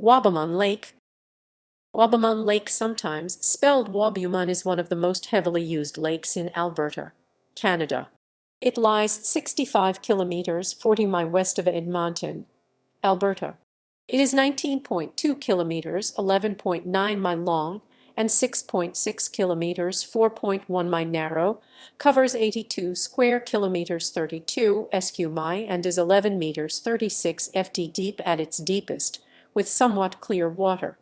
Wabamun Lake. Wabamun Lake, sometimes spelled Wabumun, is one of the most heavily used lakes in Alberta, Canada. It lies 65 kilometers 40 miles west of Edmonton, Alberta. It is 19.2 kilometers 11.9 miles long and 6.6 kilometers 4.1 miles narrow, covers 82 square kilometers 32 sq mi, and is 11 meters 36 ft deep at its deepest, with somewhat clear water.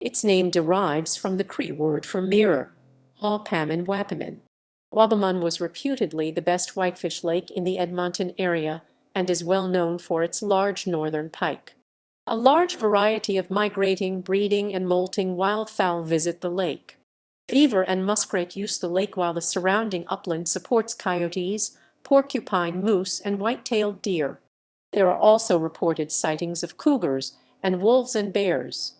Its name derives from the Cree word for mirror, łapamon. Wabamun was reputedly the best whitefish lake in the Edmonton area and is well known for its large northern pike. A large variety of migrating, breeding, and moulting wildfowl visit the lake. Beaver and muskrat use the lake, while the surrounding upland supports coyotes, porcupine, moose, and white-tailed deer. There are also reported sightings of cougars and wolves and bears.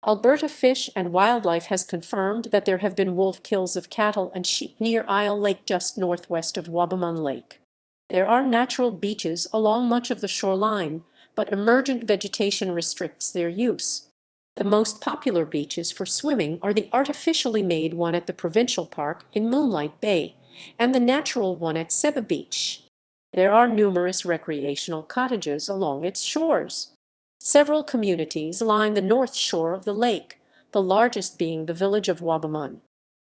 Alberta Fish and Wildlife has confirmed that there have been wolf kills of cattle and sheep near Isle Lake, just northwest of Wabamun Lake. There are natural beaches along much of the shoreline, but emergent vegetation restricts their use. The most popular beaches for swimming are the artificially made one at the provincial park in Moonlight Bay and the natural one at Seba Beach. There are numerous recreational cottages along its shores. Several communities line the north shore of the lake, the largest being the village of Wabamun.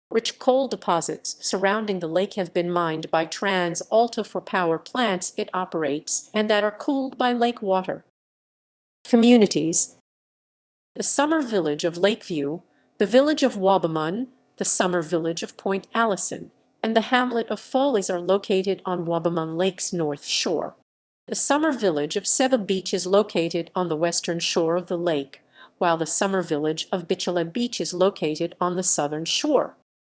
Rich coal deposits surrounding the lake have been mined by TransAlta for power plants it operates and that are cooled by lake water. Communities: the summer village of Lakeview, the village of Wabumun, the summer village of Point Allison, and the hamlet of Follies are located on Wabamun Lake's north shore. The summer village of Seba Beach is located on the western shore of the lake, while the summer village of Village Beach is located on the southern shore.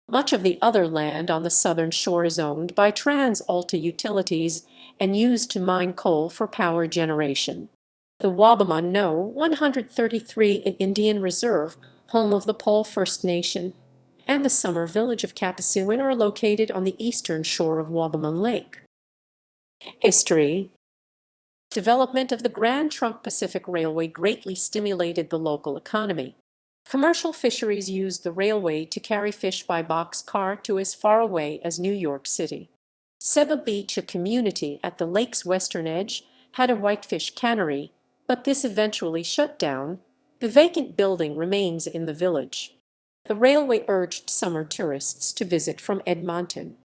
Much of the other land on the southern shore is owned by TransAlta Utilities and used to mine coal for power generation. The Wabamun No. 133 Indian Reserve, home of the Pole First Nation, and the summer village of łapamon are located on the eastern shore of Wabamun Lake. History: development of the Grand Trunk Pacific Railway greatly stimulated the local economy. Commercial fisheries used the railway to carry fish by box-car to as far away as New York City. Seba Beach, a community at the lake's western edge, had a whitefish cannery, but this eventually shut down. The vacant building remains in the village. The railway urged summer tourists to visit from Edmonton.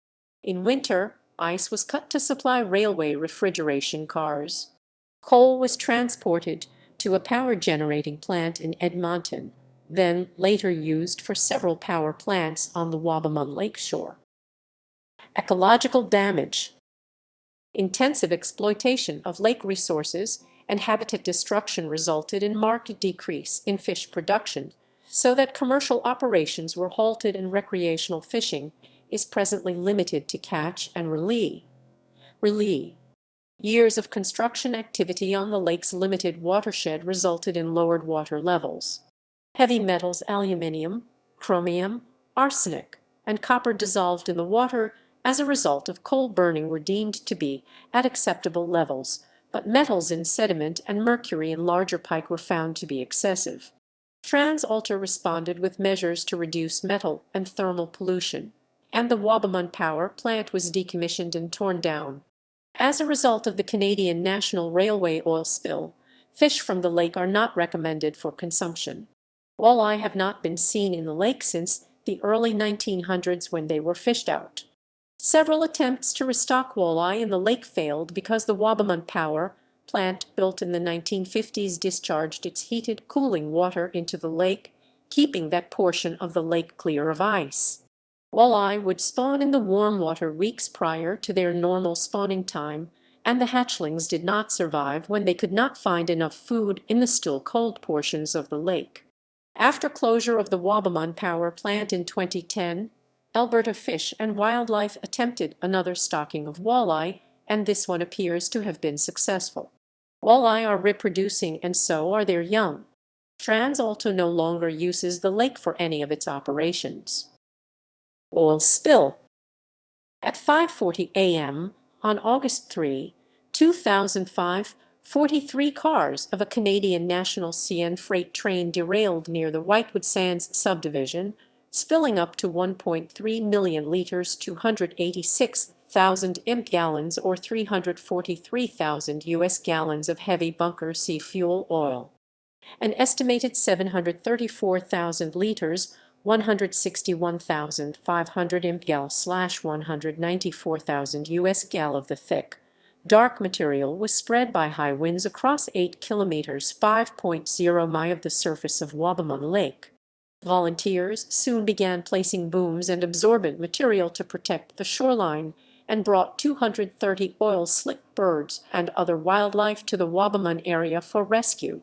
In winter, ice was cut to supply railway refrigeration cars. Coal was transported to a power-generating plant in Edmonton, then later used for several power plants on the Wabamun Lake shore. Ecological damage: intensive exploitation of lake resources and habitat destruction resulted in marked decrease in fish production, so that commercial operations were halted and recreational fishing is presently limited to catch and release. Years of construction activity on the lake's limited watershed resulted in lowered water levels. Heavy metals, aluminium, chromium, arsenic, and copper dissolved in the water as a result of coal burning were deemed to be at acceptable levels, but metals in sediment and mercury in larger pike were found to be excessive. TransAlta responded with measures to reduce metal and thermal pollution, and the Wabumun power plant was decommissioned and torn down. As a result of the Canadian National Railway oil spill, fish from the lake are not recommended for consumption. Walleye have not been seen in the lake since the early 1900s, when they were fished out. Several attempts to restock walleye in the lake failed because the Wabumun power plant, built in the 1950s, discharged its heated, cooling water into the lake, keeping that portion of the lake clear of ice. Walleye would spawn in the warm water weeks prior to their normal spawning time, and the hatchlings did not survive when they could not find enough food in the still cold portions of the lake. After closure of the Wabumun power plant in 2010, Alberta Fish and Wildlife attempted another stocking of walleye, and this one appears to have been successful. Walleye are reproducing, and so are their young. TransAlta no longer uses the lake for any of its operations. Oil spill. At 5:40 a.m. on August 3, 2005, 43 cars of a Canadian National CN freight train derailed near the Whitewood Sands subdivision, spilling up to 1.3 million litres, 286,000 imp gallons or 343,000 US gallons of heavy bunker C fuel oil. An estimated 734,000 litres, 161,500 imp gal / 194,000 US gal of the thick, dark material was spread by high winds across 8 kilometres 5.0 mi of the surface of Wabamun Lake. Volunteers soon began placing booms and absorbent material to protect the shoreline and brought 230 oil slick birds and other wildlife to the Wabamun area for rescue.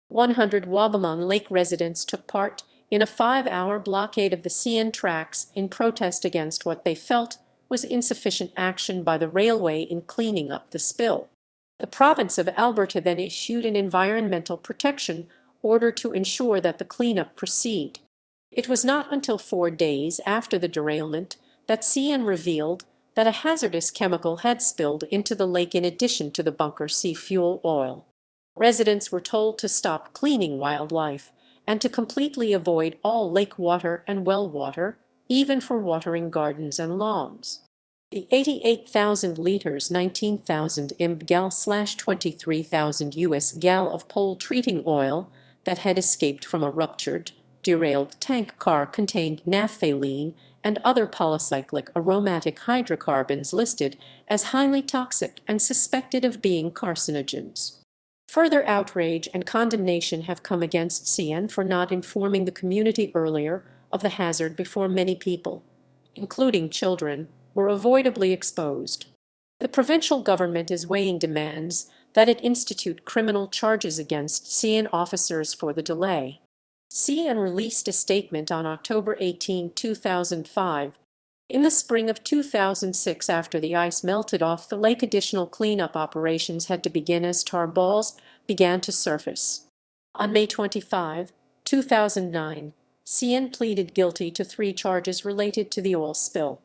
100 Wabamun Lake residents took part in a 5-hour blockade of the CN tracks in protest against what they felt was insufficient action by the railway in cleaning up the spill. The province of Alberta then issued an environmental protection order to ensure that the cleanup proceed. It was not until 4 days after the derailment that CN revealed that a hazardous chemical had spilled into the lake in addition to the bunker C fuel oil. Residents were told to stop cleaning wildlife and to completely avoid all lake water and well water, even for watering gardens and lawns. The 88,000 litres 19,000 imp gal / 23,000 US gal of pole treating oil that had escaped from a ruptured, derailed tank car contained naphthalene and other polycyclic aromatic hydrocarbons listed as highly toxic and suspected of being carcinogens. Further outrage and condemnation have come against CN for not informing the community earlier of the hazard before many people, including children, were avoidably exposed. The provincial government is weighing demands that it institute criminal charges against CN officers for the delay. CN released a statement on October 18, 2005. In the spring of 2006, after the ice melted off the lake, additional cleanup operations had to begin as tar balls began to surface. On May 25, 2009, CN pleaded guilty to 3 charges related to the oil spill.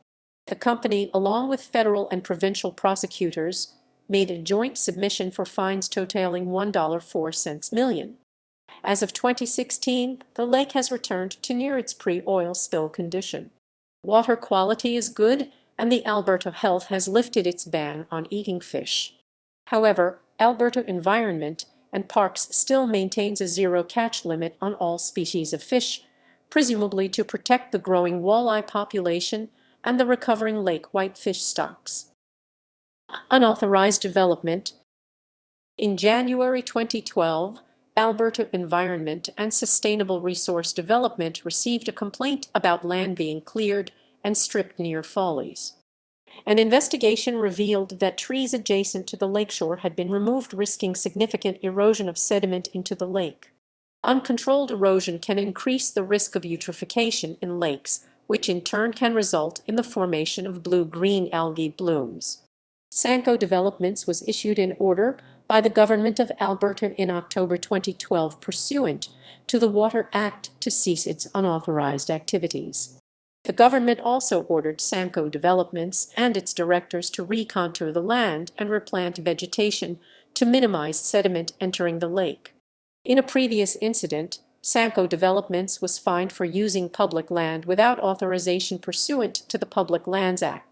The company, along with federal and provincial prosecutors, made a joint submission for fines totaling $1.04 million. As of 2016, the lake has returned to near its pre-oil spill condition. Water quality is good, and the Alberta Health has lifted its ban on eating fish. However, Alberta Environment and Parks still maintains a zero-catch limit on all species of fish, presumably to protect the growing walleye population and the recovering lake whitefish stocks. Unauthorized development. In January 2012, Alberta Environment and Sustainable Resource Development received a complaint about land being cleared and stripped near Follies. An investigation revealed that trees adjacent to the lakeshore had been removed, risking significant erosion of sediment into the lake. Uncontrolled erosion can increase the risk of eutrophication in lakes, which in turn can result in the formation of blue-green algae blooms. Sanco Developments was issued an order by the Government of Alberta in October 2012 pursuant to the Water Act to cease its unauthorized activities. The government also ordered Sanco Developments and its directors to recontour the land and replant vegetation to minimize sediment entering the lake. In a previous incident, Sanco Developments was fined for using public land without authorization pursuant to the Public Lands Act.